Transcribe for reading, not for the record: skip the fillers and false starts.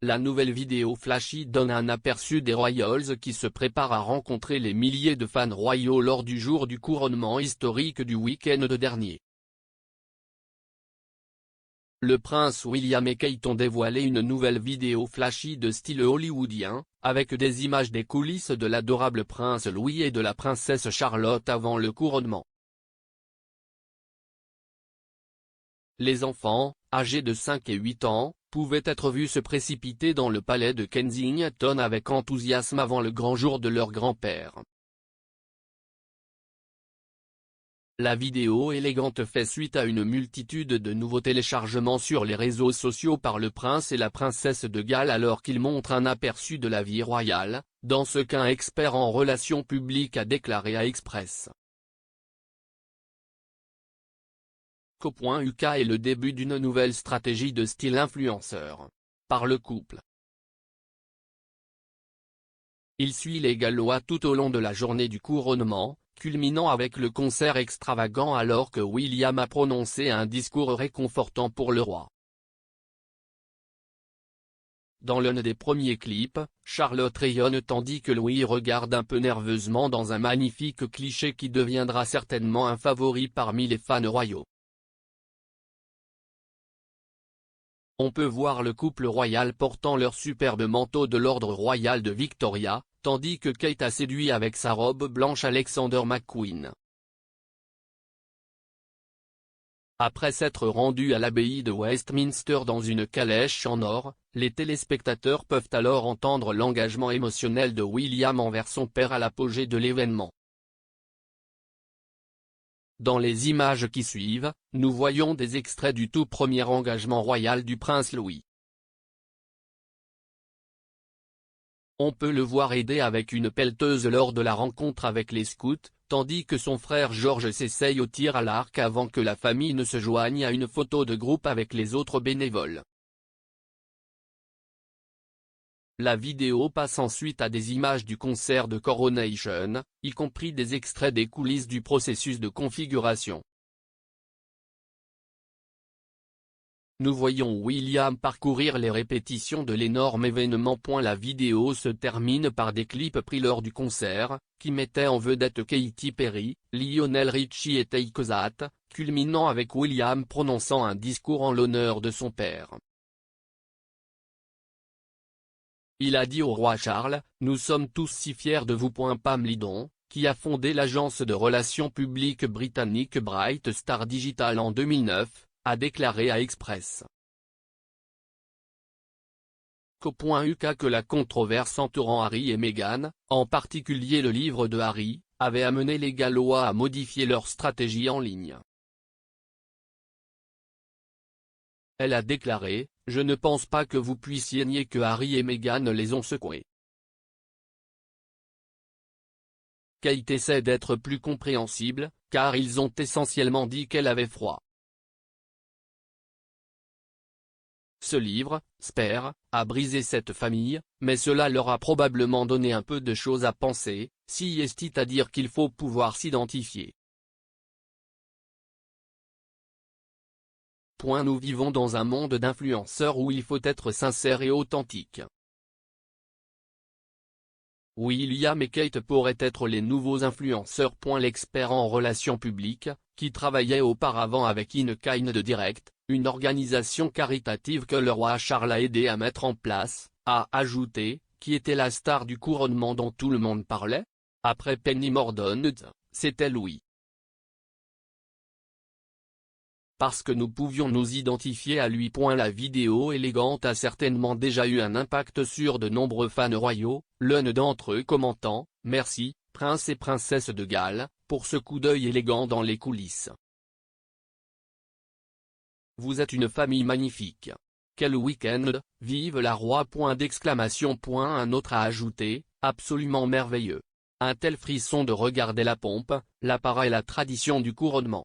La nouvelle vidéo flashy donne un aperçu des Royals qui se préparent à rencontrer les milliers de fans royaux lors du jour du couronnement historique du week-end dernier. Le prince William et Kate ont dévoilé une nouvelle vidéo flashy de style hollywoodien, avec des images des coulisses de l'adorable prince Louis et de la princesse Charlotte avant le couronnement. Les enfants, âgés de 5 et 8 ans, pouvaient être vus se précipiter dans le palais de Kensington avec enthousiasme avant le grand jour de leur grand-père. La vidéo élégante fait suite à une multitude de nouveaux téléchargements sur les réseaux sociaux par le prince et la princesse de Galles alors qu'ils montrent un aperçu de la vie royale, dans ce qu'un expert en relations publiques a déclaré à Express. Co.uk est le début d'une nouvelle stratégie de style influenceur. Par le couple. Il suit les Gallois tout au long de la journée du couronnement, culminant avec le concert extravagant alors que William a prononcé un discours réconfortant pour le roi. Dans l'un des premiers clips, Charlotte rayonne tandis que Louis regarde un peu nerveusement dans un magnifique cliché qui deviendra certainement un favori parmi les fans royaux. On peut voir le couple royal portant leur superbe manteau de l'ordre royal de Victoria, tandis que Kate a séduit avec sa robe blanche Alexander McQueen. Après s'être rendu à l'abbaye de Westminster dans une calèche en or, les téléspectateurs peuvent alors entendre l'engagement émotionnel de William envers son père à l'apogée de l'événement. Dans les images qui suivent, nous voyons des extraits du tout premier engagement royal du prince Louis. On peut le voir aider avec une pelleteuse lors de la rencontre avec les scouts, tandis que son frère George s'essaye au tir à l'arc avant que la famille ne se joigne à une photo de groupe avec les autres bénévoles. La vidéo passe ensuite à des images du concert de Coronation, y compris des extraits des coulisses du processus de configuration. Nous voyons William parcourir les répétitions de l'énorme événement. La vidéo se termine par des clips pris lors du concert, qui mettaient en vedette Katy Perry, Lionel Richie et Take-That, culminant avec William prononçant un discours en l'honneur de son père. Il a dit au roi Charles, « Nous sommes tous si fiers de vous. » Pam Lidon, qui a fondé l'agence de relations publiques britannique Bright Star Digital en 2009, a déclaré à Express. Co.uk que la controverse entourant Harry et Meghan, en particulier le livre de Harry, avait amené les Gallois à modifier leur stratégie en ligne. Elle a déclaré, « Je ne pense pas que vous puissiez nier que Harry et Meghan les ont secoués. » Kate essaie d'être plus compréhensible, car ils ont essentiellement dit qu'elle avait froid. Ce livre, Spare, a brisé cette famille, mais cela leur a probablement donné un peu de choses à penser, si est à dire qu'il faut pouvoir s'identifier. Nous vivons dans un monde d'influenceurs où il faut être sincère et authentique. William et Kate pourraient être les nouveaux influenceurs. L'expert en relations publiques, qui travaillait auparavant avec In Kind Direct, une organisation caritative que le roi Charles a aidé à mettre en place, a ajouté, qui était la star du couronnement dont tout le monde parlait? Après Penny Mordaunt, c'était Louis. Parce que nous pouvions nous identifier à lui. La vidéo élégante a certainement déjà eu un impact sur de nombreux fans royaux, l'un d'entre eux commentant, « Merci, prince et princesse de Galles, pour ce coup d'œil élégant dans les coulisses. Vous êtes une famille magnifique. Quel week-end, vive la roi !» Un autre a ajouté, « Absolument merveilleux. Un tel frisson de regarder la pompe, l'apparat et la tradition du couronnement. »